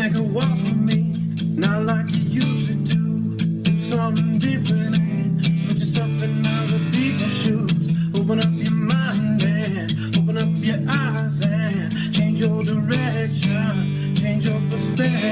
take a walk with me, not like you used to do. Do something different and put yourself in other people's shoes. Open up your mind and open up your eyes and change your direction, change your perspective.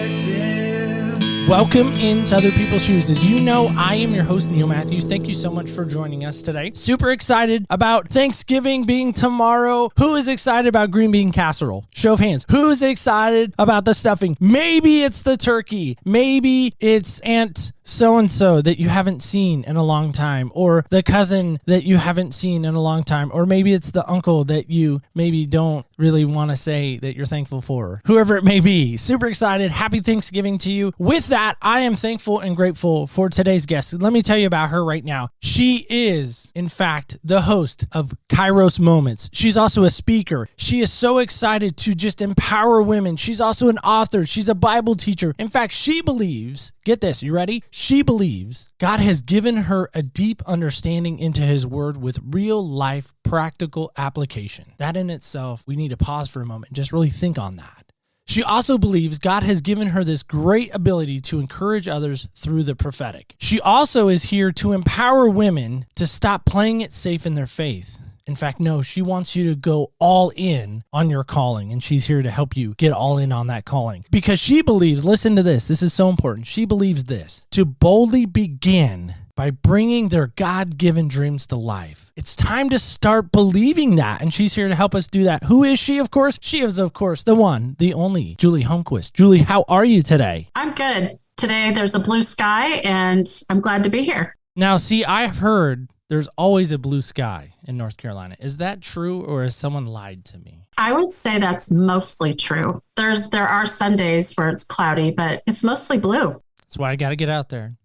Welcome into Other People's Shoes. As you know, I am your host, Neil Matthews. Thank you so much for joining us today. Super excited about Thanksgiving being tomorrow. Who is excited about green bean casserole? Show of hands. Who's excited about the stuffing? Maybe it's the turkey. Maybe it's Aunt so-and-so that you haven't seen in a long time, or the cousin that you haven't seen in a long time, or maybe it's the uncle that you maybe don't really want to say that you're thankful for. Whoever it may be. Super excited. Happy Thanksgiving to you. With that, I am thankful and grateful for today's guest. Let me tell you about her right now. She is, in fact, the host of Kairos Moments. She's also a speaker. She is so excited to just empower women. She's also an author. She's a Bible teacher. In fact, she believes, get this, you ready? She believes God has given her a deep understanding into his word with real life practical application. That in itself, we need to pause for a moment and just really think on that. She also believes God has given her this great ability to encourage others through the prophetic. She also is here to empower women to stop playing it safe in their faith. In fact, no, she wants you to go all in on your calling, and she's here to help you get all in on that calling. Because she believes, listen to this is so important, she believes this, to boldly begin by bringing their God-given dreams to life. It's time to start believing that, and she's here to help us do that. Who is she, of course? She is, of course, the one, the only, Julie Holmquist. Julie, how are you today? I'm good. Today there's a blue sky, and I'm glad to be here. Now, see, I've heard there's always a blue sky in North Carolina. Is that true, or has someone lied to me? I would say that's mostly true. There are Sundays where it's cloudy, but it's mostly blue. That's why I got to get out there.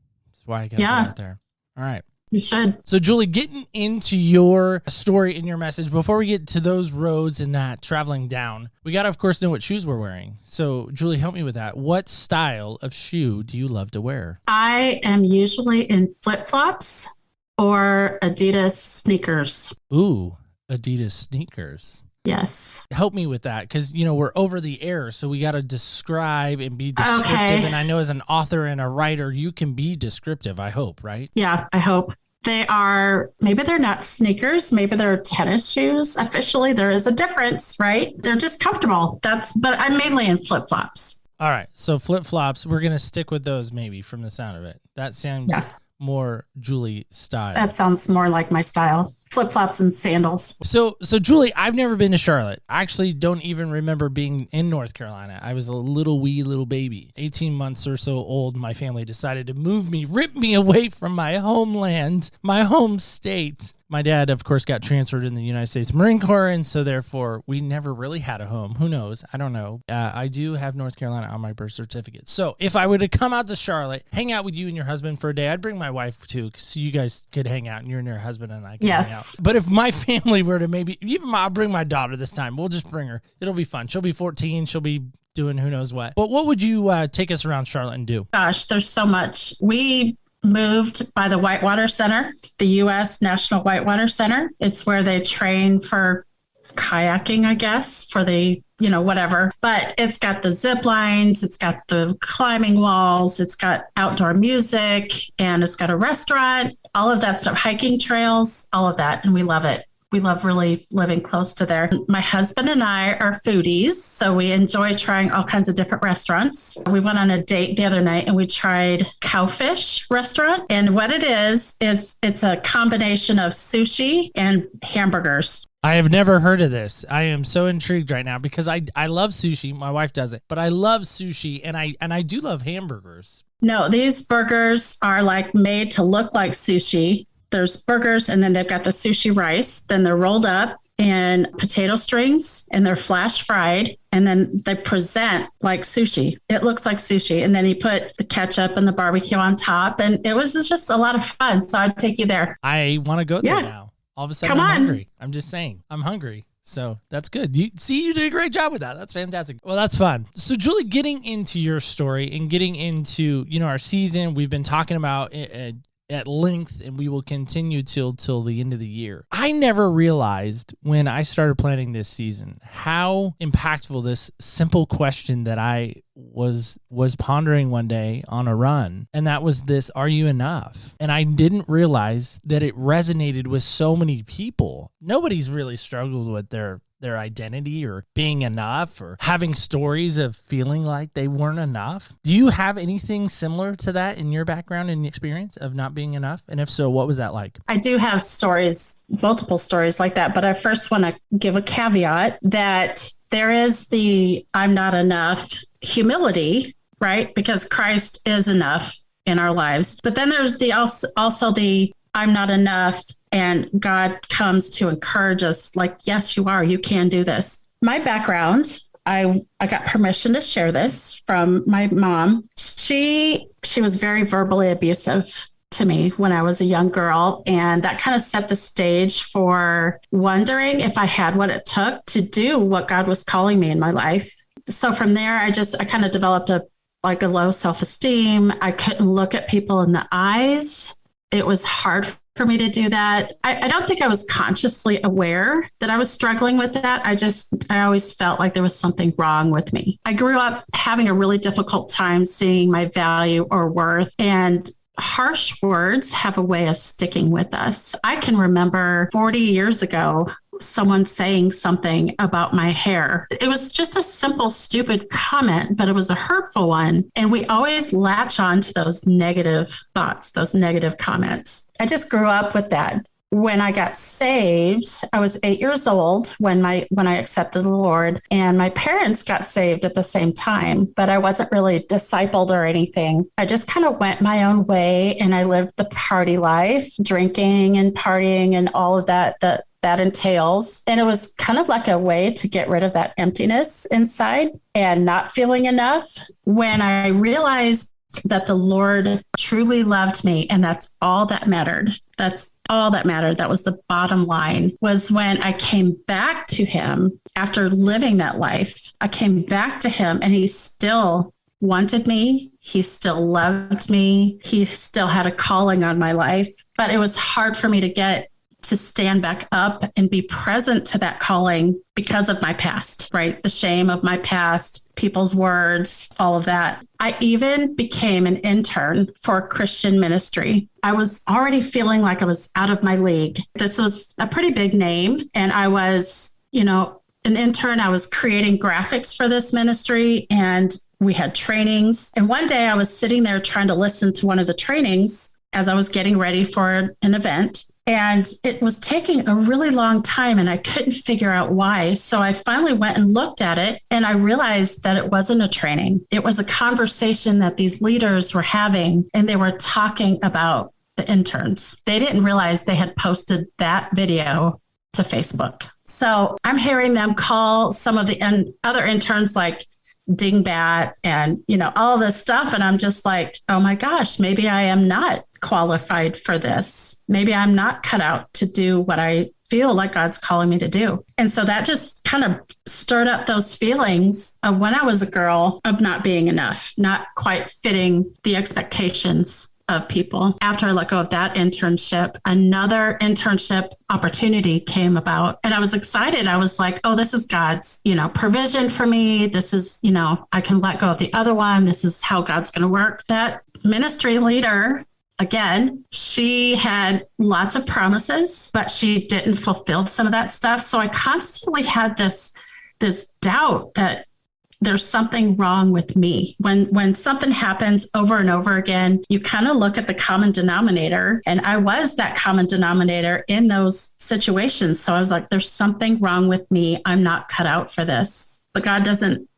Get out there. All right. You should. So, Julie, getting into your story and your message, before we get to those roads and that traveling down, we got to, of course, know what shoes we're wearing. So, Julie, help me with that. What style of shoe do you love to wear? I am usually in flip-flops or Adidas sneakers. Ooh, Adidas sneakers. Yes. Help me with that, because, we're over the air, so we got to describe and be descriptive. Okay. And I know as an author and a writer, you can be descriptive, I hope, right? Yeah, I hope. Maybe they're not sneakers, maybe they're tennis shoes. Officially, there is a difference, right? They're just comfortable. But I'm mainly in flip-flops. All right, so flip-flops, we're going to stick with those maybe from the sound of it. That sounds more Julie style. That sounds more like my style. Flip-flops and sandals. So Julie, I've never been to Charlotte. I actually don't even remember being in North Carolina. I was a little baby, 18 months or so old. My family decided to rip me away from my homeland, my home state. My dad, of course, got transferred in the United States Marine Corps, and so therefore we never really had a home. Who knows? I don't know. I do have North Carolina on my birth certificate. So if I were to come out to Charlotte, hang out with you and your husband for a day, I'd bring my wife too, so you guys could hang out, and you and your husband and I could hang out. But if my family were to I'll bring my daughter this time. We'll just bring her. It'll be fun. She'll be 14. She'll be doing who knows what. But what would you take us around Charlotte and do? Gosh, there's so much. We moved by the Whitewater Center, the U.S. National Whitewater Center. It's where they train for kayaking, I guess, for the, whatever. But it's got the zip lines, it's got the climbing walls, it's got outdoor music, and it's got a restaurant, all of that stuff, hiking trails, all of that. And we love it. We love really living close to there. My husband and I are foodies, so we enjoy trying all kinds of different restaurants. We went on a date the other night and we tried Cowfish restaurant. And what it is it's a combination of sushi and hamburgers. I have never heard of this. I am so intrigued right now because I love sushi. My wife does it, but I love sushi and I do love hamburgers. No, these burgers are like made to look like sushi. There's burgers, and then they've got the sushi rice. Then they're rolled up in potato strings, and they're flash fried. And then they present like sushi. It looks like sushi. And then you put the ketchup and the barbecue on top. And it was just a lot of fun. So I'd take you there. I want to go there now. All of a sudden, I'm hungry. I'm just saying, I'm hungry. So that's good. You did a great job with that. That's fantastic. Well, that's fun. So Julie, getting into your story and getting into, our season, we've been talking about at length, and we will continue till the end of the year. I never realized when I started planning this season how impactful this simple question that I was pondering one day on a run, and that was this, are you enough? And I didn't realize that it resonated with so many people. Nobody's really struggled with their identity or being enough or having stories of feeling like they weren't enough. Do you have anything similar to that in your background and experience of not being enough? And if so, what was that like? I do have stories, multiple stories like that, but I first want to give a caveat that there is the I'm not enough humility, right? Because Christ is enough in our lives. But then there's the also the I'm not enough, and God comes to encourage us like, yes, you are. You can do this. My background, I got permission to share this from my mom. She was very verbally abusive to me when I was a young girl. And that kind of set the stage for wondering if I had what it took to do what God was calling me in my life. So from there, I kind of developed a low self-esteem. I couldn't look at people in the eyes. It was hard for me to do that. I don't think I was consciously aware that I was struggling with that. I always felt like there was something wrong with me. I grew up having a really difficult time seeing my value or worth, and harsh words have a way of sticking with us. I can remember 40 years ago, someone saying something about my hair. It was just a simple, stupid comment, but it was a hurtful one. And we always latch on to those negative thoughts, those negative comments. I just grew up with that. When I got saved, I was 8 years old when I accepted the Lord, and my parents got saved at the same time, but I wasn't really discipled or anything. I just kind of went my own way, and I lived the party life, drinking and partying and all of that entails. And it was kind of like a way to get rid of that emptiness inside and not feeling enough. When I realized that the Lord truly loved me, and that's all that mattered. That's all that mattered. That was the bottom line, was when I came back to him after living that life. I came back to him, and he still wanted me. He still loved me. He still had a calling on my life, but it was hard for me to stand back up and be present to that calling because of my past, right? The shame of my past, people's words, all of that. I even became an intern for a Christian ministry. I was already feeling like I was out of my league. This was a pretty big name, and I was, an intern. I was creating graphics for this ministry, and we had trainings. And one day I was sitting there trying to listen to one of the trainings as I was getting ready for an event. And it was taking a really long time, and I couldn't figure out why. So I finally went and looked at it, and I realized that it wasn't a training. It was a conversation that these leaders were having, and they were talking about the interns. They didn't realize they had posted that video to Facebook. So I'm hearing them call some of the other interns like dingbat and, all this stuff. And I'm just like, oh my gosh, maybe I am not qualified for this. Maybe I'm not cut out to do what I feel like God's calling me to do. And so that just kind of stirred up those feelings of when I was a girl of not being enough, not quite fitting the expectations of people. After I let go of that internship, another internship opportunity came about, and I was excited. I was like, oh, this is God's, provision for me. This is, I can let go of the other one. This is how God's going to work. That ministry leader, again, she had lots of promises, but she didn't fulfill some of that stuff. So I constantly had this doubt that there's something wrong with me. When something happens over and over again, you kind of look at the common denominator, and I was that common denominator in those situations. So I was like, there's something wrong with me. I'm not cut out for this. But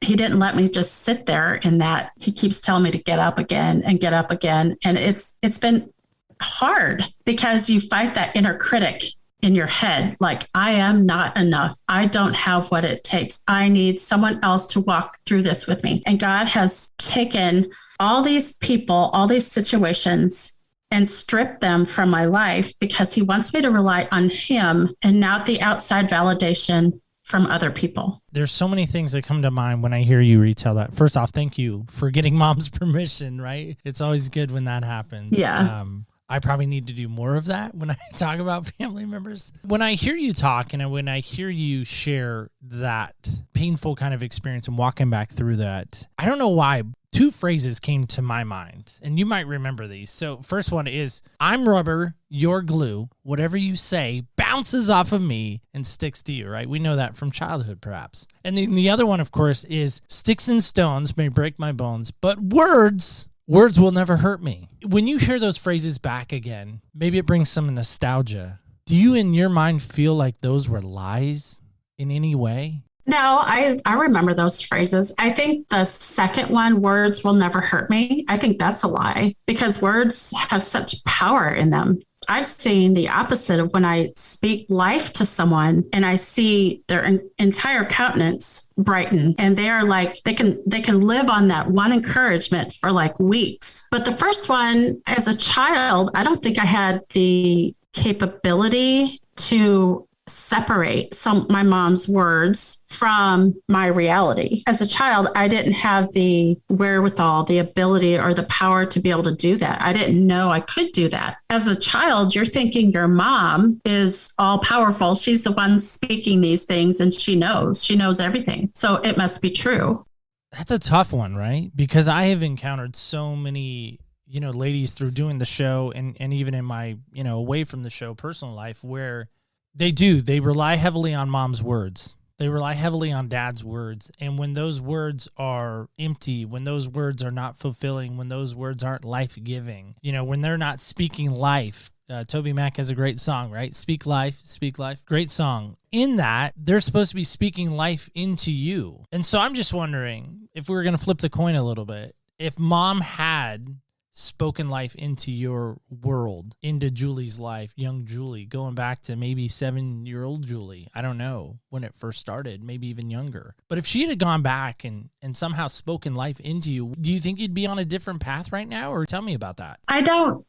he didn't let me just sit there in that. He keeps telling me to get up again and get up again. And it's been hard because you fight that inner critic in your head. Like, I am not enough. I don't have what it takes. I need someone else to walk through this with me. And God has taken all these people, all these situations, and stripped them from my life because he wants me to rely on him and not the outside validation from other people. There's so many things that come to mind when I hear you retell that. First off, thank you for getting mom's permission, right? It's always good when that happens. Yeah. I probably need to do more of that when I talk about family members. When I hear you talk and when I hear you share that painful kind of experience and walking back through that, I don't know why, two phrases came to my mind, and you might remember these. So first one is, I'm rubber, you're glue. Whatever you say bounces off of me and sticks to you, right? We know that from childhood, perhaps. And then the other one, of course, is sticks and stones may break my bones, but words will never hurt me. When you hear those phrases back again, maybe it brings some nostalgia. Do you in your mind feel like those were lies in any way? No, I remember those phrases. I think the second one, words will never hurt me. I think that's a lie because words have such power in them. I've seen the opposite of when I speak life to someone and I see their entire countenance brighten, and they are like, they can live on that one encouragement for like weeks. But the first one, as a child, I don't think I had the capability to separate my mom's words from my reality. As a child, I didn't have the wherewithal, the ability, or the power to be able to do that. I didn't know I could do that. As a child, you're thinking your mom is all powerful. She's the one speaking these things and she knows everything. So it must be true. That's a tough one, right? Because I have encountered so many, ladies through doing the show and even in my, away from the show personal life where they rely heavily on mom's words. They rely heavily on dad's words. And when those words are empty, when those words are not fulfilling, when those words aren't life-giving, when they're not speaking life, Toby Mac has a great song, right? Speak life, speak life. Great song. In that, they're supposed to be speaking life into you. And so I'm just wondering if we were going to flip the coin a little bit, if mom had spoken life into your world, into Julie's life, young Julie, going back to maybe 7-year-old Julie. I don't know when it first started, maybe even younger. But if she had gone back and somehow spoken life into you, do you think you'd be on a different path right now? Or tell me about that. I don't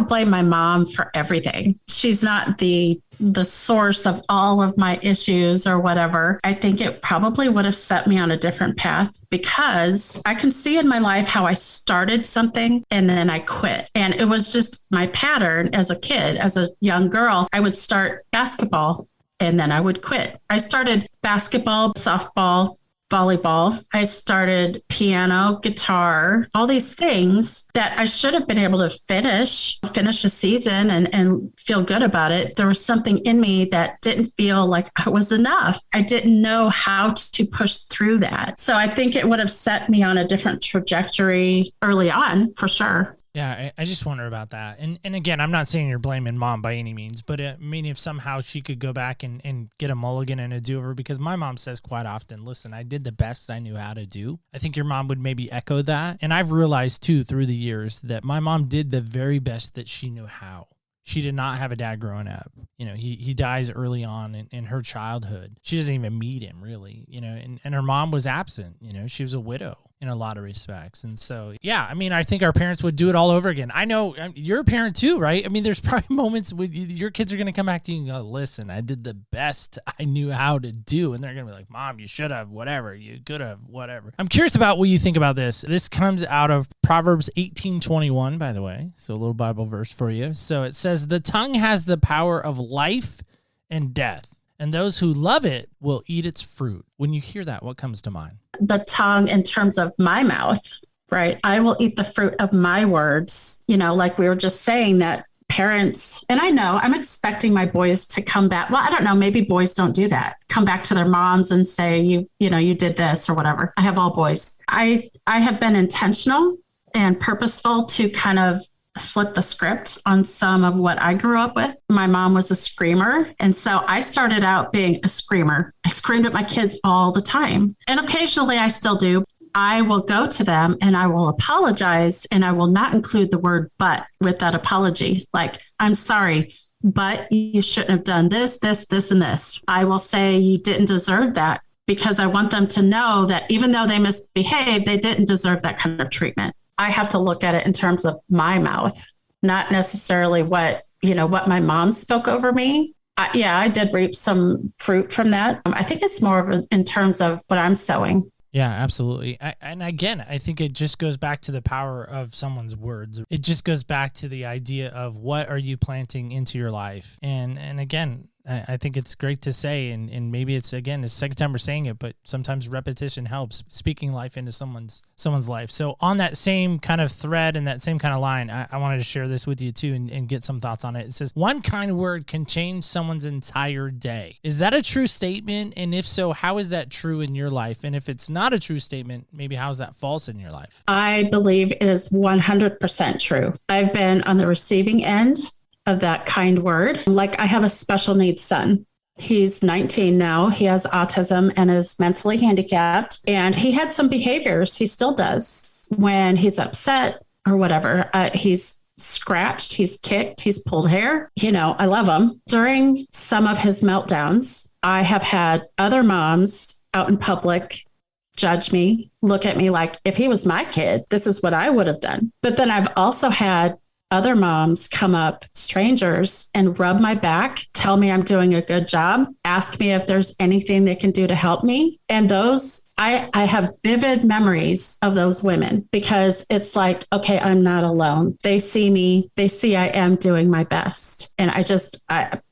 blame my mom for everything. She's not the source of all of my issues or whatever. I think it probably would have set me on a different path because I can see in my life how I started something and then I quit. And it was just my pattern as a kid, as a young girl. I would start basketball and then I would quit. I started basketball, softball, volleyball. I started piano, guitar, all these things that I should have been able to finish a season and feel good about it. There was something in me that didn't feel like it was enough. I didn't know how to push through that. So I think it would have set me on a different trajectory early on, for sure. Yeah, I just wonder about that. And again, I'm not saying you're blaming mom by any means, but I mean, if somehow she could go back and get a mulligan and a do-over, because my mom says quite often, listen, I did the best I knew how to do. I think your mom would maybe echo that. And I've realized too, through the years, that my mom did the very best that she knew how. She did not have a dad growing up. He dies early on in her childhood. She doesn't even meet him really, and her mom was absent. She was a widow in a lot of respects. And so, yeah, I mean, I think our parents would do it all over again. I know you're a parent too, right? I mean, there's probably moments when your kids are going to come back to you and go, listen, I did the best I knew how to do. And they're going to be like, Mom, you should have, whatever, you could have, whatever. I'm curious about what you think about this. This comes out of Proverbs 18:21, by the way. So a little Bible verse for you. So it says, the tongue has the power of life and death, and those who love it will eat its fruit. When you hear that, what comes to mind? The tongue in terms of my mouth, right? I will eat the fruit of my words. Like we were just saying that parents, and I know I'm expecting my boys to come back. Well, I don't know. Maybe boys don't do that. Come back to their moms and say, you did this or whatever. I have all boys. I have been intentional and purposeful to kind of flip the script on some of what I grew up with. My mom was a screamer. And so I started out being a screamer. I screamed at my kids all the time. And occasionally I still do. I will go to them and I will apologize, and I will not include the word but with that apology. Like, I'm sorry, but you shouldn't have done this, this, this, and this. I will say you didn't deserve that, because I want them to know that even though they misbehaved, they didn't deserve that kind of treatment. I have to look at it in terms of my mouth, not necessarily what my mom spoke over me. I did reap some fruit from that. I think it's more of in terms of what I'm sowing. Yeah, absolutely. And again, I think it just goes back to the power of someone's words. It just goes back to the idea of what are you planting into your life. And again, I think it's great to say, and maybe it's, again, it's the second time we're saying it, but sometimes repetition helps, speaking life into someone's life. So on that same kind of thread and that same kind of line, I wanted to share this with you too and get some thoughts on it. It says, one kind word can change someone's entire day. Is that a true statement? And if so, how is that true in your life? And if it's not a true statement, maybe how is that false in your life? I believe it is 100% true. I've been on the receiving end of that kind word. Like, I have a special needs son. He's 19 now. He has autism and is mentally handicapped. And he had some behaviors, he still does, when he's upset or whatever. He's scratched, he's kicked, he's pulled hair. I love him. During some of his meltdowns, I have had other moms out in public judge me, look at me like, if he was my kid, this is what I would have done. But then I've also had other moms come up, strangers, and rub my back, tell me I'm doing a good job, ask me if there's anything they can do to help me. And those, I have vivid memories of those women, because it's like, okay, I'm not alone. They see me, they see I am doing my best. And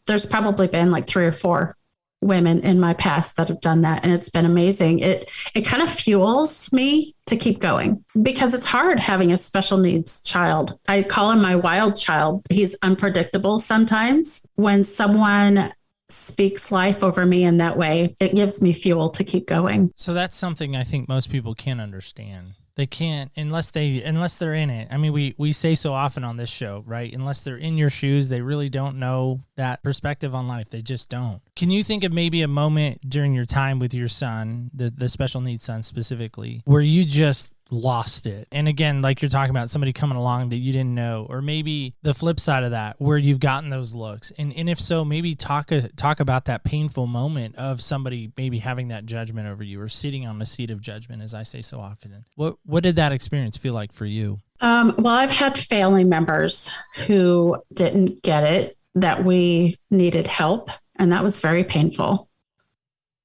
there's probably been like 3 or 4 women in my past that have done that. And it's been amazing. It kind of fuels me to keep going, because it's hard having a special needs child. I call him my wild child. He's unpredictable sometimes. When someone speaks life over me in that way, it gives me fuel to keep going. So that's something I think most people can't understand. They can't unless they're in it. I mean, we say so often on this show, right? Unless they're in your shoes, they really don't know that perspective on life. They just don't. Can you think of maybe a moment during your time with your son, the special needs son specifically, where you just lost it? And again, like you're talking about, somebody coming along that you didn't know, or maybe the flip side of that, where you've gotten those looks. And if so, maybe talk about that painful moment of somebody maybe having that judgment over you, or sitting on the seat of judgment, as I say so often. What did that experience feel like for you? Well, I've had family members who didn't get it, that we needed help. And that was very painful,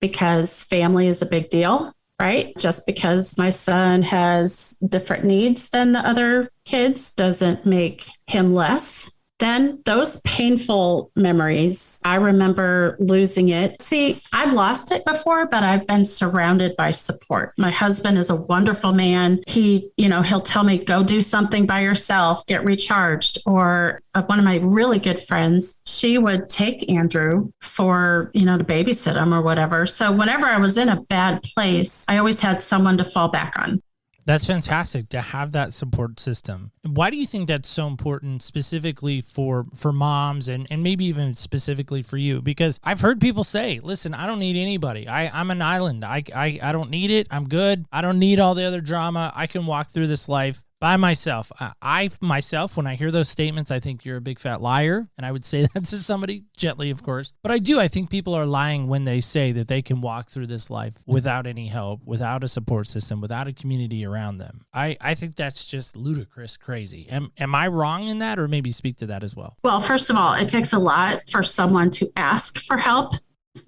because family is a big deal. Right? Just because my son has different needs than the other kids doesn't make him less. Then those painful memories, I remember losing it. See, I've lost it before, but I've been surrounded by support. My husband is a wonderful man. He'll tell me, go do something by yourself, get recharged. Or one of my really good friends, she would take Andrew for, to babysit him or whatever. So whenever I was in a bad place, I always had someone to fall back on. That's fantastic to have that support system. Why do you think that's so important specifically for moms and maybe even specifically for you? Because I've heard people say, listen, I don't need anybody. I'm an island. I don't need it. I'm good. I don't need all the other drama. I can walk through this life by myself. I myself, when I hear those statements, I think you're a big fat liar. And I would say that to somebody gently, of course. But I think people are lying when they say that they can walk through this life without any help, without a support system, without a community around them. I think that's just ludicrous crazy. Am I wrong in that, or maybe speak to that as well? Well, first of all, it takes a lot for someone to ask for help.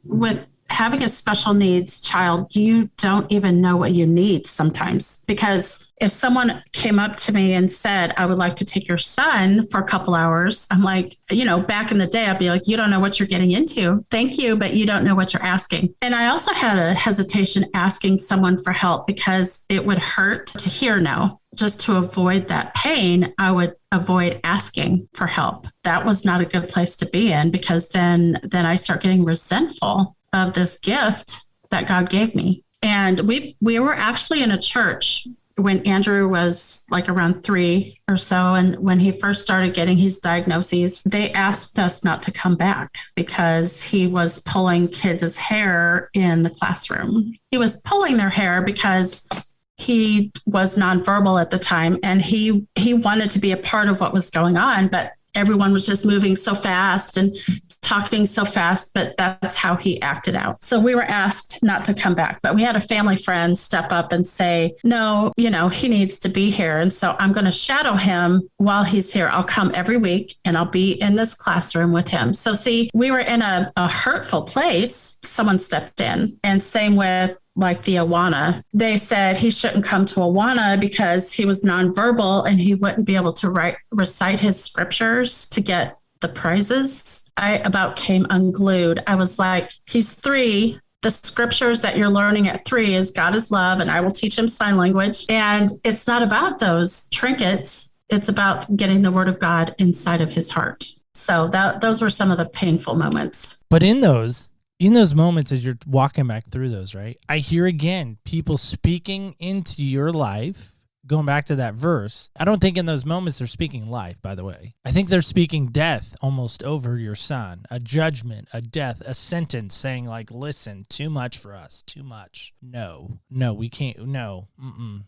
With having a special needs child, you don't even know what you need sometimes, because if someone came up to me and said, I would like to take your son for a couple hours, I'm like, back in the day, I'd be like, you don't know what you're getting into. Thank you, but you don't know what you're asking. And I also had a hesitation asking someone for help, because it would hurt to hear no. Just to avoid that pain, I would avoid asking for help. That was not a good place to be in, because then I start getting resentful of this gift that God gave me. And we were actually in a church when Andrew was like around 3 or so. And when he first started getting his diagnoses, they asked us not to come back because he was pulling kids' hair in the classroom. He was pulling their hair because he was nonverbal at the time, and he wanted to be a part of what was going on, but everyone was just moving so fast and talking so fast, but that's how he acted out. So we were asked not to come back, but we had a family friend step up and say, no, he needs to be here. And so I'm going to shadow him while he's here. I'll come every week and I'll be in this classroom with him. So see, we were in a hurtful place. Someone stepped in, and same with like the Awana. They said he shouldn't come to Awana because he was nonverbal and he wouldn't be able to recite his scriptures to get the prizes. I about came unglued. I was like, he's 3. The scriptures that you're learning at 3 is God is love, and I will teach him sign language. And it's not about those trinkets. It's about getting the word of God inside of his heart. So those were some of the painful moments. But in those moments, as you're walking back through those, right, I hear again people speaking into your life. Going back to that verse, I don't think in those moments they're speaking life, by the way. I think they're speaking death almost over your son, a judgment, a death, a sentence saying like, listen, too much for us, too much. No, we can't, no,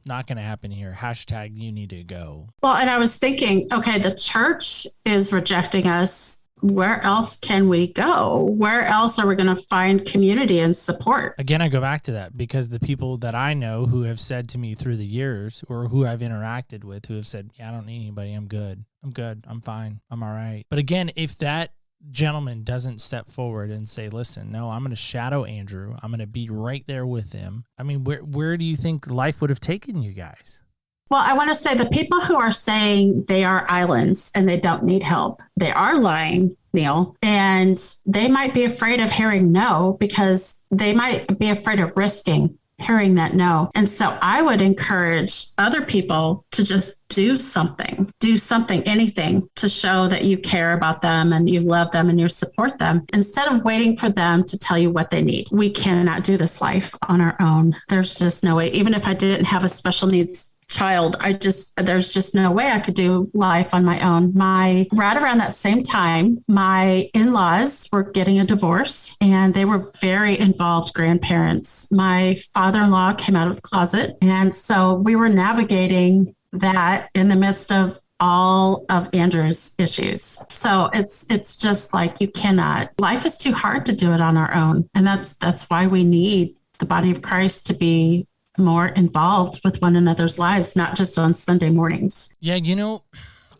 not going to happen here. # you need to go. Well, and I was thinking, okay, the church is rejecting us. Where else can we go? Where else are we going to find community and support? Again, I go back to that because the people that I know who have said to me through the years or who I've interacted with who have said, yeah, I don't need anybody. I'm good. I'm fine. I'm all right. But again, if that gentleman doesn't step forward and say, listen, no, I'm going to shadow Andrew. I'm going to be right there with him. I mean, where do you think life would have taken you guys? Well, I want to say the people who are saying they are islands and they don't need help, they are lying, Neil, and they might be afraid of hearing no because they might be afraid of risking hearing that no. And so I would encourage other people to just do something, anything to show that you care about them and you love them and you support them instead of waiting for them to tell you what they need. We cannot do this life on our own. There's just no way. Even if I didn't have a special needs child, there's just no way I could do life on my own. Right around that same time, my in-laws were getting a divorce and they were very involved grandparents. My father-in-law came out of the closet. And so we were navigating that in the midst of all of Andrew's issues. So it's just like life is too hard to do it on our own. And that's why we need the body of Christ to be more involved with one another's lives, not just on Sunday mornings. Yeah,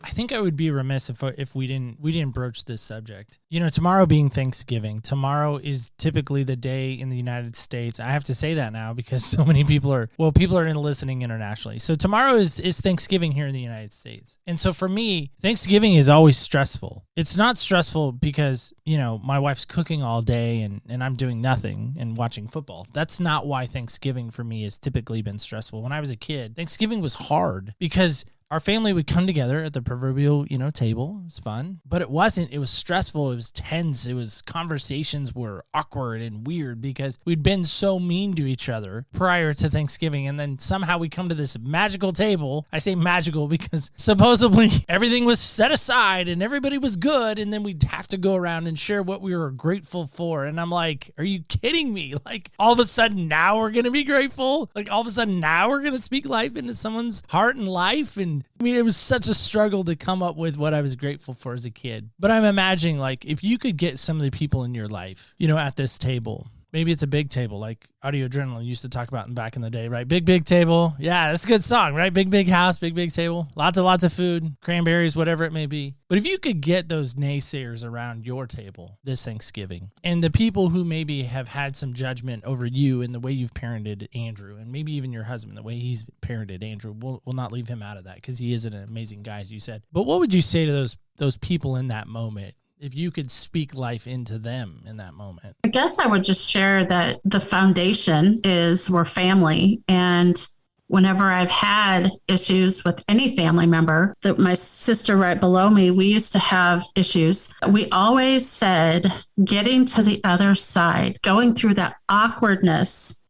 I think I would be remiss if we didn't broach this subject. Tomorrow being Thanksgiving, tomorrow is typically the day in the United States. I have to say that now because so many people are listening internationally. So tomorrow is Thanksgiving here in the United States. And so for me, Thanksgiving is always stressful. It's not stressful because, my wife's cooking all day and I'm doing nothing and watching football. That's not why Thanksgiving for me has typically been stressful. When I was a kid, Thanksgiving was hard because our family would come together at the proverbial, table. It was fun, but it wasn't. It was stressful. It was tense. Conversations were awkward and weird because we'd been so mean to each other prior to Thanksgiving. And then somehow we come to this magical table. I say magical because supposedly everything was set aside and everybody was good. And then we'd have to go around and share what we were grateful for. And I'm like, are you kidding me? Like all of a sudden now we're going to be grateful. Like all of a sudden now we're going to speak life into someone's heart and life. And it was such a struggle to come up with what I was grateful for as a kid. But I'm imagining, like, if you could get some of the people in your life, at this table, maybe it's a big table, like Audio Adrenaline used to talk about back in the day, right? Big table. Yeah, that's a good song, right? Big house, big table. Lots of food, cranberries, whatever it may be. But if you could get those naysayers around your table this Thanksgiving, and the people who maybe have had some judgment over you and the way you've parented Andrew, and maybe even your husband, the way he's parented Andrew, we'll not leave him out of that because he is an amazing guy, as you said. But what would you say to those people in that moment? If you could speak life into them in that moment? I guess I would just share that the foundation is we're family. And whenever I've had issues with any family member, that my sister right below me, we used to have issues. We always said getting to the other side, going through that awkwardness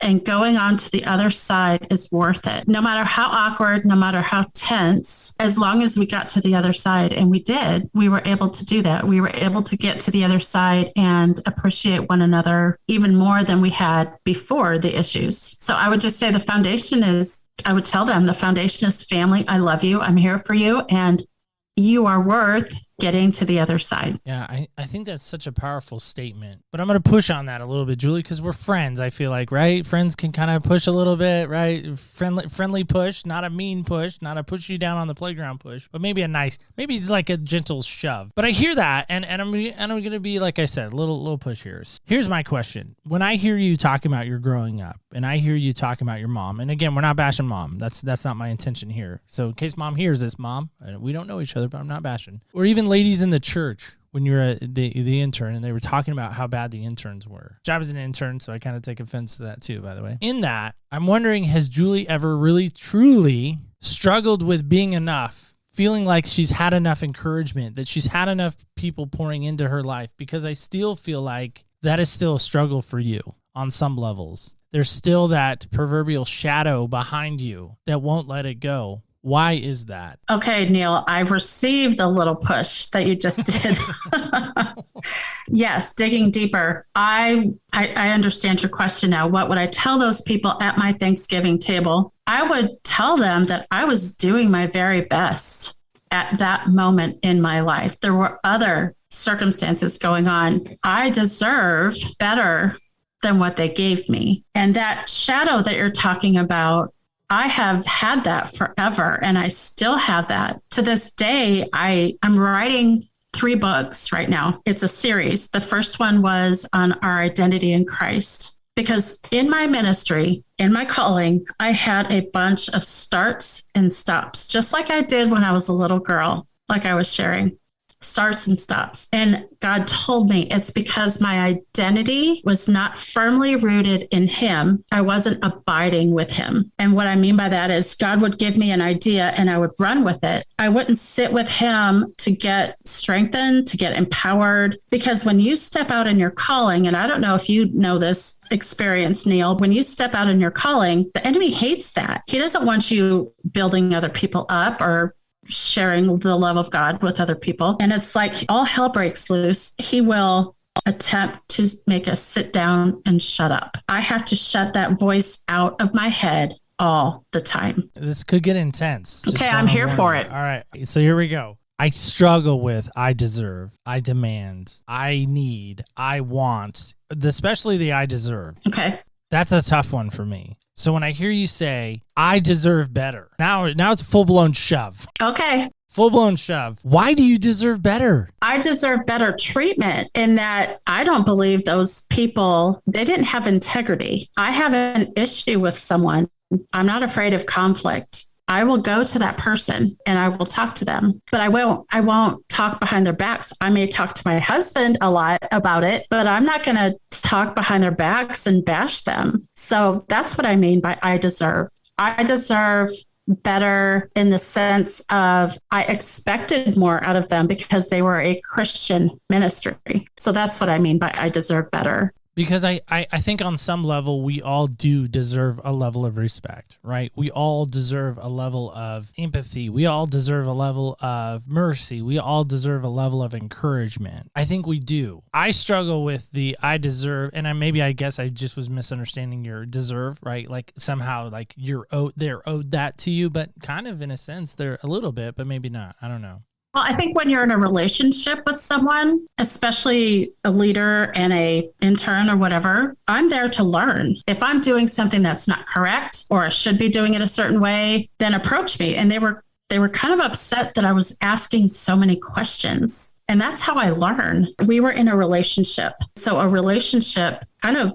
and going on to the other side is worth it. No matter how awkward, no matter how tense, as long as we got to the other side, and we did, we were able to do that. We were able to get to the other side and appreciate one another even more than we had before the issues. So I would just say I would tell them the foundation is family. I love you. I'm here for you. And you are worth getting to the other side. Yeah, I think that's such a powerful statement. But I'm going to push on that a little bit, Julie, because we're friends, I feel like, right? Friends can kind of push a little bit, right? Friendly push, not a mean push, not a push you down on the playground push, but maybe maybe like a gentle shove. But I hear that, and I'm going to be, like I said, a little push here. Here's my question. When I hear you talking about your growing up, and I hear you talking about your mom, and again, we're not bashing mom. That's not my intention here. So in case mom hears this, mom, we don't know each other, but I'm not bashing. Or even ladies in the church when you're the intern, and they were talking about how bad the interns were. I was an intern, so I kind of take offense to that too, by the way. In that, I'm wondering, has Julie ever really, truly struggled with being enough, feeling like she's had enough encouragement, that she's had enough people pouring into her life? Because I still feel like that is still a struggle for you on some levels. There's still that proverbial shadow behind you that won't let it go. Why is that? Okay, Neil, I received the little push that you just did. Yes, digging deeper. I understand your question now. What would I tell those people at my Thanksgiving table? I would tell them that I was doing my very best at that moment in my life. There were other circumstances going on. I deserve better than what they gave me. And that shadow that you're talking about, I have had that forever, and I still have that. To this day, I'm writing 3 books right now. It's a series. The first one was on our identity in Christ, because in my ministry, in my calling, I had a bunch of starts and stops, just like I did when I was a little girl, like I was sharing. Starts and stops. And God told me it's because my identity was not firmly rooted in Him. I wasn't abiding with Him. And what I mean by that is God would give me an idea and I would run with it. I wouldn't sit with Him to get strengthened, to get empowered. Because when you step out in your calling, and I don't know if you know this experience, Neil, when you step out in your calling, the enemy hates that. He doesn't want you building other people up or sharing the love of God with other people. And it's like all hell breaks loose. He will attempt to make us sit down and shut up. I have to shut that voice out of my head all the time. This could get intense. Okay, I'm here for it. All right, so here we go. I struggle with I deserve, I demand, I need, I want, especially the I deserve. Okay. That's a tough one for me. So when I hear you say, I deserve better, now it's a full-blown shove. Okay. Full-blown shove. Why do you deserve better? I deserve better treatment in that I don't believe those people, they didn't have integrity. I have an issue with someone. I'm not afraid of conflict. I will go to that person and I will talk to them, but I won't talk behind their backs. I may talk to my husband a lot about it, but I'm not going to talk behind their backs and bash them. So that's what I mean by I deserve. I deserve better in the sense of I expected more out of them because they were a Christian ministry. So that's what I mean by I deserve better. Because I think on some level, we all do deserve a level of respect, right? We all deserve a level of empathy. We all deserve a level of mercy. We all deserve a level of encouragement. I think we do. I struggle with the I deserve, and I guess I just was misunderstanding your deserve, right? Like somehow like they're owed that to you, but kind of in a sense, they're a little bit, but maybe not. I don't know. Well, I think when you're in a relationship with someone, especially a leader and a intern or whatever, I'm there to learn. If I'm doing something that's not correct or I should be doing it a certain way, then approach me. And they were kind of upset that I was asking so many questions. And that's how I learn. We were in a relationship. So a relationship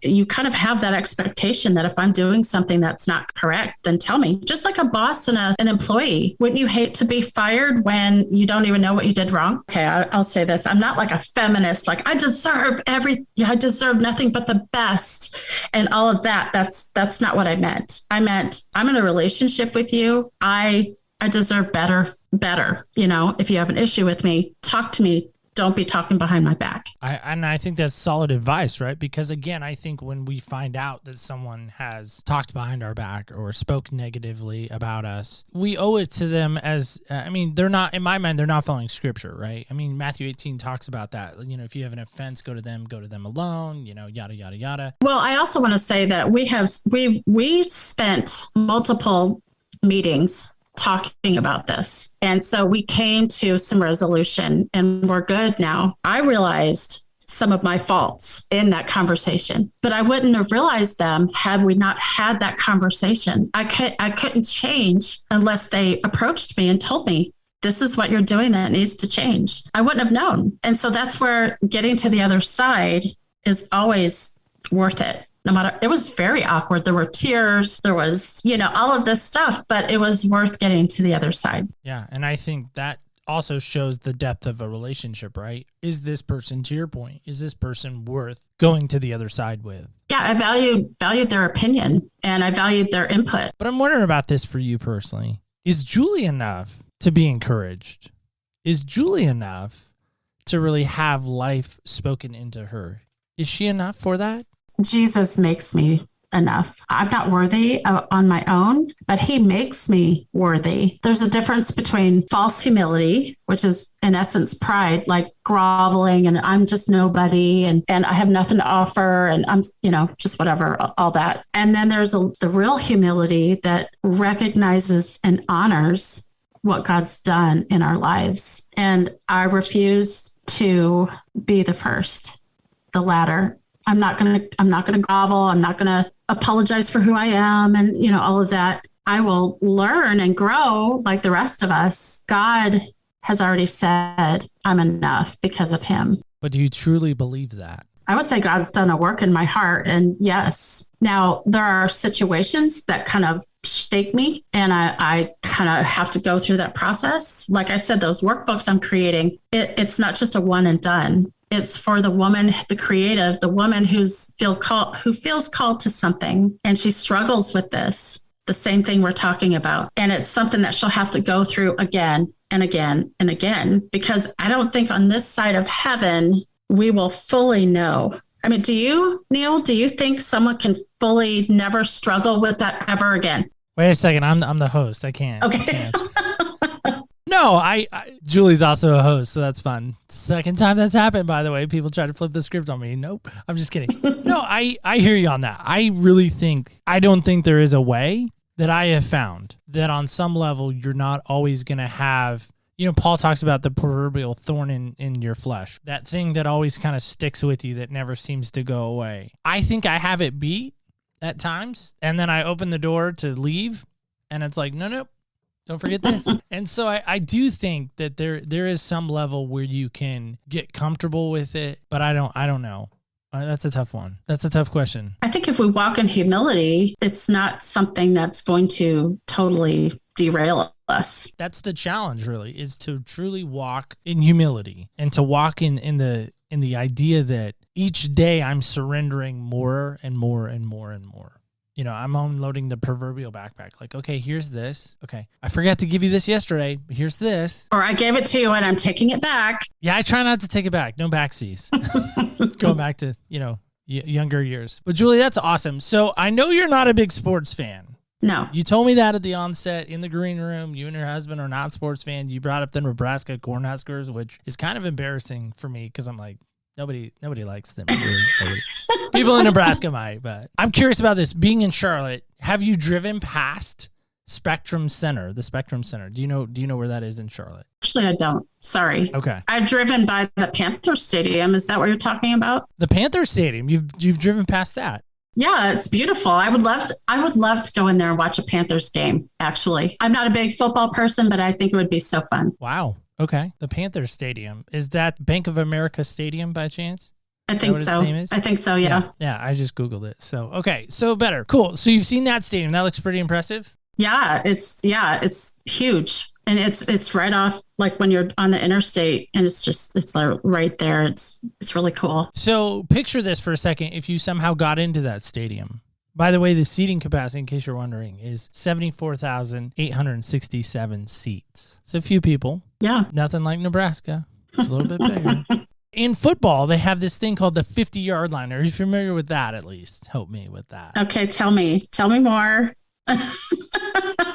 you kind of have that expectation that if I'm doing something that's not correct, then tell me. Just like a boss and an employee. Wouldn't you hate to be fired when you don't even know what you did wrong? Okay, I'll say this. I'm not like a feminist. Like I deserve nothing but the best and all of that. That's not what I meant. I meant I'm in a relationship with you. I deserve better. If you have an issue with me, talk to me. Don't be talking behind my back. I think that's solid advice, right? Because again, I think when we find out that someone has talked behind our back or spoke negatively about us, we owe it to them they're not, in my mind, they're not following scripture, right? I mean, Matthew 18 talks about that. If you have an offense, go to them alone, yada, yada, yada. Well, I also want to say that we spent multiple meetings talking about this. And so we came to some resolution and we're good now. I realized some of my faults in that conversation, but I wouldn't have realized them had we not had that conversation. I couldn't change unless they approached me and told me, this is what you're doing that needs to change. I wouldn't have known. And so that's where getting to the other side is always worth it. No matter, it was very awkward. There were tears, there was, all of this stuff, but it was worth getting to the other side. Yeah. And I think that also shows the depth of a relationship, right? Is this person, to your point, is this person worth going to the other side with? Yeah, I valued their opinion and I valued their input. But I'm wondering about this for you personally. Is Julie enough to be encouraged? Is Julie enough to really have life spoken into her? Is she enough for that? Jesus makes me enough. I'm not worthy on my own, but he makes me worthy. There's a difference between false humility, which is in essence pride, like groveling and I'm just nobody and I have nothing to offer and I'm, just whatever, all that. And then there's the real humility that recognizes and honors what God's done in our lives. And I refuse to be the first, the latter. I'm not going to grovel. I'm not going to apologize for who I am and, all of that. I will learn and grow like the rest of us. God has already said I'm enough because of him. But do you truly believe that? I would say God's done a work in my heart. And yes, now there are situations that kind of shake me and I kind of have to go through that process. Like I said, those workbooks I'm creating, it's not just a one and done. It's for the woman, the creative, the woman who feels called to something and she struggles with this, the same thing we're talking about. And it's something that she'll have to go through again and again and again, because I don't think on this side of heaven, we will fully know. I mean, do you, Neil, do you think someone can fully never struggle with that ever again? Wait a second. I'm the host. I can't. Okay. I can't. No, Julie's also a host, so that's fun. Second time that's happened, by the way. People try to flip the script on me. Nope. I'm just kidding. No, I hear you on that. I don't think there is a way that I have found that on some level you're not always going to have, Paul talks about the proverbial thorn in your flesh, that thing that always kind of sticks with you that never seems to go away. I think I have it beat at times, and then I open the door to leave, and it's like, nope. Don't forget this. And so I do think that there is some level where you can get comfortable with it, but I don't know. That's a tough one. That's a tough question. I think if we walk in humility, it's not something that's going to totally derail us. That's the challenge, really, is to truly walk in humility and to walk in the idea that each day I'm surrendering more and more and more and more. I'm unloading the proverbial backpack. Like, okay, here's this. Okay, I forgot to give you this yesterday, but here's this. Or I gave it to you and I'm taking it back. Yeah, I try not to take it back. No backsies. Going back to, younger years. But Julie, that's awesome. So I know you're not a big sports fan. No. You told me that at the onset in the green room. You and your husband are not sports fans. You brought up the Nebraska Cornhuskers, which is kind of embarrassing for me because I'm like, Nobody likes them. People in Nebraska might, but I'm curious about this. Being in Charlotte, have you driven past Spectrum Center, the Spectrum Center? Do you know where that is in Charlotte? Actually, I don't. Sorry. Okay. I've driven by the Panther Stadium. Is that what you're talking about? The Panther Stadium. You've driven past that. Yeah, it's beautiful. I would love to go in there and watch a Panthers game, actually. I'm not a big football person, but I think it would be so fun. Wow. Okay. The Panthers Stadium. Is that Bank of America Stadium by chance? I think so. I think so, yeah. Yeah, I just Googled it. So, okay. So better. Cool. So you've seen that stadium. That looks pretty impressive. Yeah, it's huge. And it's right off, like when you're on the interstate and it's like right there. It's really cool. So picture this for a second. If you somehow got into that stadium, by the way, the seating capacity, in case you're wondering, is 74,867 seats. It's a few people. Yeah. Nothing like Nebraska. It's a little bit bigger. In football, they have this thing called the 50-yard line. Are you familiar with that, at least? Help me with that. Okay, tell me more.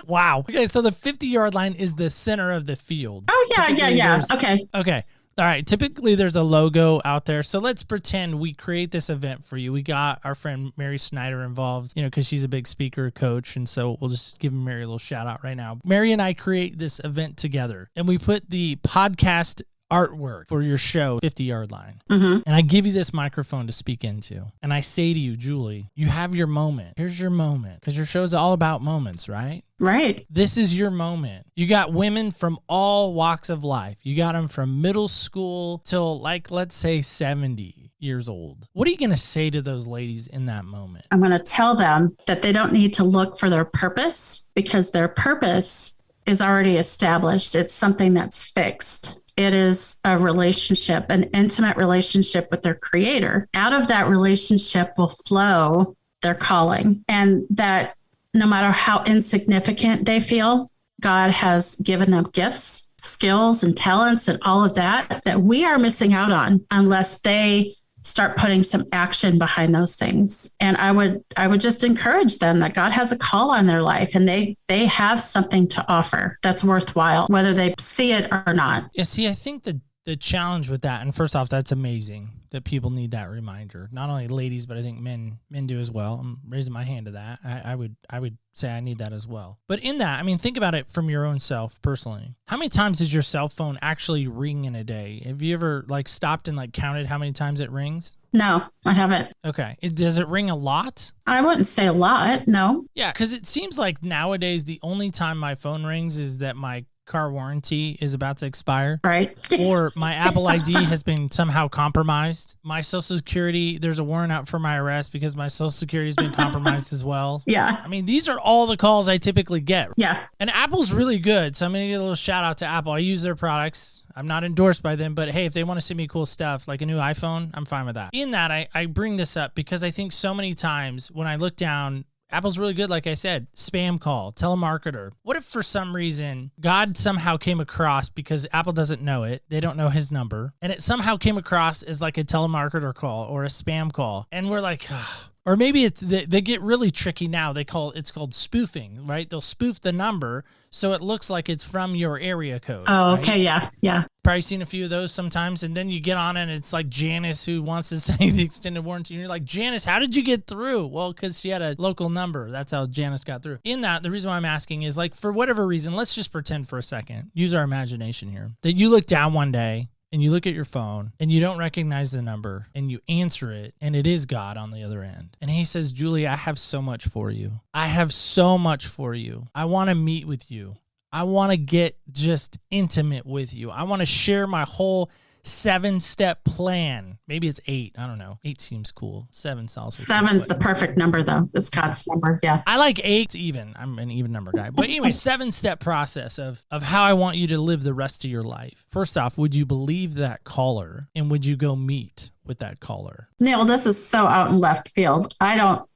Wow. Okay, so the 50-yard line is the center of the field. Oh, yeah. Okay. Okay. All right. Typically, there's a logo out there. So let's pretend we create this event for you. We got our friend Mary Snyder involved, because she's a big speaker coach. And so we'll just give Mary a little shout out right now. Mary and I create this event together, and we put the podcast artwork for your show, 50-yard line. Mm-hmm. And I give you this microphone to speak into. And I say to you, Julie, you have your moment. Here's your moment. Because your show's all about moments, right? Right. This is your moment. You got women from all walks of life. You got them from middle school till let's say 70 years old. What are you going to say to those ladies in that moment? I'm going to tell them that they don't need to look for their purpose, because their purpose is already established. It's something that's fixed. It is a relationship, an intimate relationship with their creator. Out of that relationship will flow their calling, and that no matter how insignificant they feel, God has given them gifts, skills, and talents and all of that we are missing out on unless they start putting some action behind those things. And I would just encourage them that God has a call on their life, and they have something to offer that's worthwhile, whether they see it or not. Yeah, see, I think the challenge with that, and first off, that's amazing that people need that reminder. Not only ladies, but I think men do as well. I'm raising my hand to that. I would say I need that as well. But in that, think about it from your own self personally. How many times does your cell phone actually ring in a day? Have you ever stopped and counted how many times it rings? No, I haven't. Okay. Does it ring a lot? I wouldn't say a lot, no. Yeah, because it seems like nowadays the only time my phone rings is that my car warranty is about to expire. Right. Or my Apple ID has been somehow compromised. My Social Security, there's a warrant out for my arrest because my Social Security has been compromised as well. Yeah. These are all the calls I typically get. Yeah. And Apple's really good. So I'm going to get a little shout out to Apple. I use their products. I'm not endorsed by them, but hey, if they want to send me cool stuff like a new iPhone, I'm fine with that. In that, I bring this up because I think so many times when I look down, Apple's really good, like I said, spam call, telemarketer. What if for some reason God somehow came across, because Apple doesn't know it, they don't know his number, and it somehow came across as like a telemarketer call or a spam call, and we're like, ugh. Or maybe they get really tricky now. It's called spoofing, right? They'll spoof the number so it looks like it's from your area code. Oh, right? okay, yeah. Probably seen a few of those sometimes, and then you get on and it's like Janice who wants to say the extended warranty, and you're like, Janice, how did you get through? Well, because she had a local number. That's how Janice got through. In that, the reason why I'm asking is for whatever reason, let's just pretend for a second, use our imagination here, that you look down one day and you look at your phone and you don't recognize the number and you answer it, and it is God on the other end. And he says, Julie, I have so much for you. I have so much for you. I want to meet with you. I want to get just intimate with you. I want to share my whole 7-step plan. Maybe it's 8. I don't know. 8 seems cool. 7's also cool. 7's the perfect number, though. It's God's number. Yeah. I like 8 even. I'm an even number guy. But anyway, 7-step process of how I want you to live the rest of your life. First off, would you believe that caller, and would you go meet with that caller? Neil, this is so out in left field.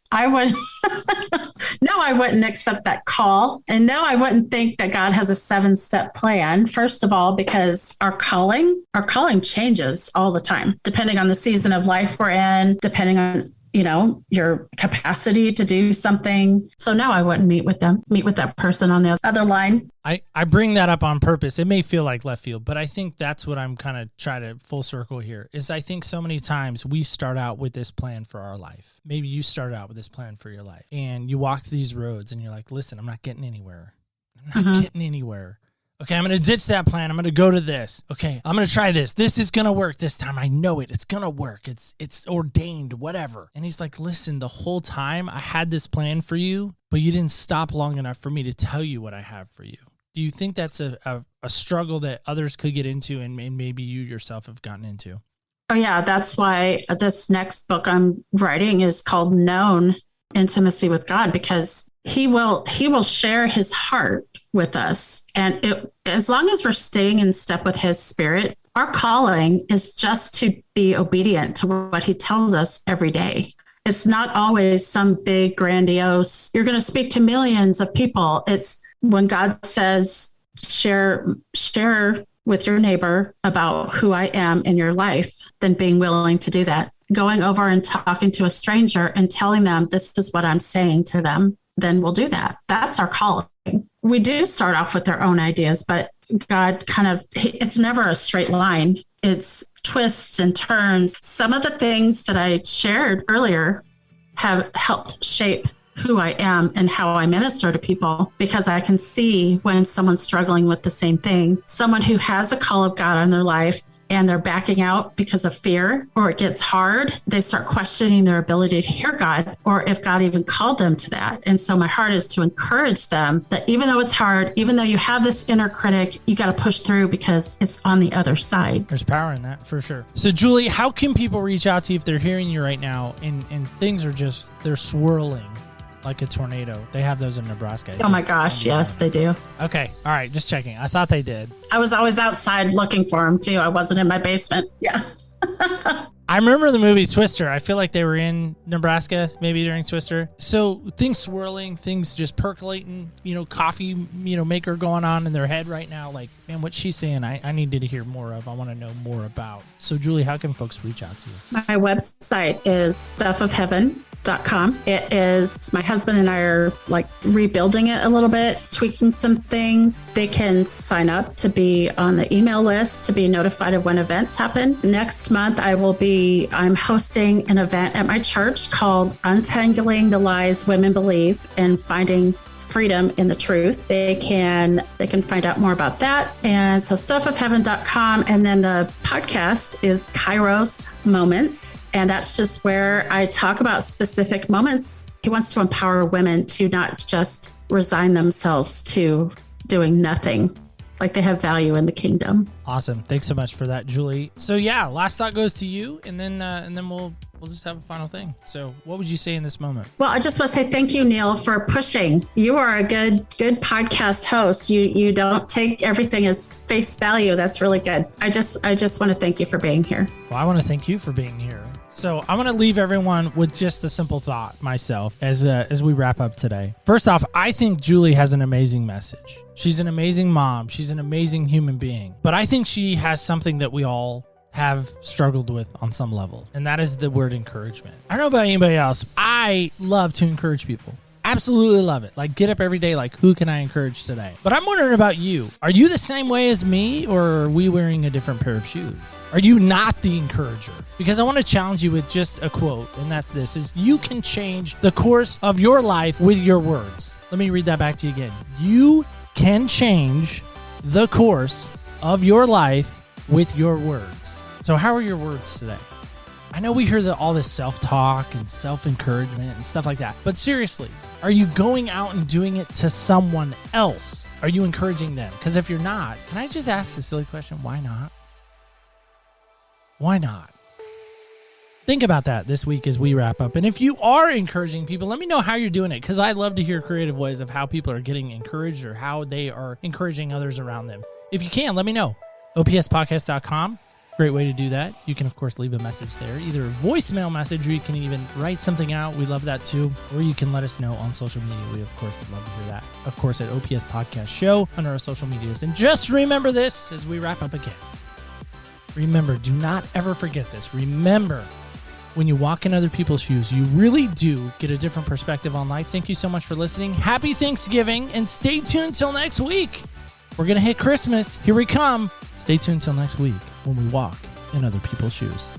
I would, no, I wouldn't accept that call. And no, I wouldn't think that God has a 7-step plan. First of all, because our calling changes all the time, depending on the season of life we're in, depending on, your capacity to do something. So no, I wouldn't meet with that person on the other line. I bring that up on purpose. It may feel like left field, but I think that's what I'm kind of trying to full circle here is I think so many times we start out with this plan for our life. Maybe you started out with this plan for your life and you walk these roads and you're like, listen, I'm not getting anywhere. I'm not getting anywhere. Okay, I'm going to ditch that plan. I'm going to go to this. Okay, I'm going to try this. This is going to work this time. I know it. It's going to work. It's ordained, whatever. And he's like, listen, the whole time I had this plan for you, but you didn't stop long enough for me to tell you what I have for you. Do you think that's a struggle that others could get into and maybe you yourself have gotten into? Oh, yeah. That's why this next book I'm writing is called Known Intimacy with God, because he will share his heart with us. And as long as we're staying in step with his spirit, our calling is just to be obedient to what he tells us every day. It's not always some big grandiose, you're going to speak to millions of people. It's when God says, share with your neighbor about who I am in your life, then being willing to do that. Going over and talking to a stranger and telling them this is what I'm saying to them, then we'll do that. That's our calling. We do start off with our own ideas, but God it's never a straight line. its twists and turns. Some of the things that I shared earlier have helped shape who I am and how I minister to people, because I can see when someone's struggling with the same thing, someone who has a call of God on their life and they're backing out because of fear, or it gets hard, they start questioning their ability to hear God, or if God even called them to that. And so my heart is to encourage them that even though it's hard, even though you have this inner critic, you got to push through because it's on the other side. There's power in that for sure. So Julie, how can people reach out to you if they're hearing you right now and things are just, they're swirling like a tornado? They have those in Nebraska. Oh my gosh, yes, they do. Okay. All right. Just checking. I thought they did. I was always outside looking for them too. I wasn't in my basement. Yeah. I remember the movie Twister. I feel like they were in Nebraska maybe during Twister. So things swirling, things just percolating, coffee, maker going on in their head right now. Like, man, what she's saying, I needed to hear more of. I want to know more about. So Julie, how can folks reach out to you? My website is stuffofheaven.com. It is, my husband and I are like rebuilding it a little bit, tweaking some things. They can sign up to be on the email list to be notified of when events happen. Next month, I'm hosting an event at my church called Untangling the Lies Women Believe and Finding Freedom in the Truth. They can find out more about that. And so stuffofheaven.com. And then the podcast is Kairos Moments. And that's just where I talk about specific moments. He wants to empower women to not just resign themselves to doing nothing, like they have value in the kingdom. Awesome. Thanks so much for that, Julie. So yeah, last thought goes to you, and then we'll just have a final thing. So what would you say in this moment? Well, I just want to say thank you, Neil, for pushing. You are a good podcast host. You don't take everything as face value. That's really good. I just want to thank you for being here. Well, I want to thank you for being here. So I'm going to leave everyone with just a simple thought myself as we wrap up today. First off, I think Julie has an amazing message. She's an amazing mom. She's an amazing human being. But I think she has something that we all have struggled with on some level, and that is the word encouragement. I don't know about anybody else. I love to encourage people. Absolutely love it. Like, get up every day, like, who can I encourage today? But I'm wondering about you. Are you the same way as me, or are we wearing a different pair of shoes? Are you not the encourager? Because I want to challenge you with just a quote, and that's this, is you can change the course of your life with your words. Let me read that back to you again. You can change the course of your life with your words. So how are your words today? I know we hear all this self-talk and self-encouragement and stuff like that, but seriously, are you going out and doing it to someone else? Are you encouraging them? Because if you're not, can I just ask a silly question? Why not? Why not? Think about that this week as we wrap up. And if you are encouraging people, let me know how you're doing it, because I love to hear creative ways of how people are getting encouraged or how they are encouraging others around them. If you can, let me know. opspodcast.com. Great way to do that. You can, of course, leave a message there, either a voicemail message, or you can even write something out. We love that too. Or you can let us know on social media. We, of course, would love to hear that. Of course, at OPS Podcast Show under our social medias. And just remember this as we wrap up again. Remember, do not ever forget this. Remember, when you walk in other people's shoes, you really do get a different perspective on life. Thank you so much for listening. Happy Thanksgiving, and stay tuned till next week. We're going to hit Christmas. Here we come. Stay tuned till next week when we walk in other people's shoes.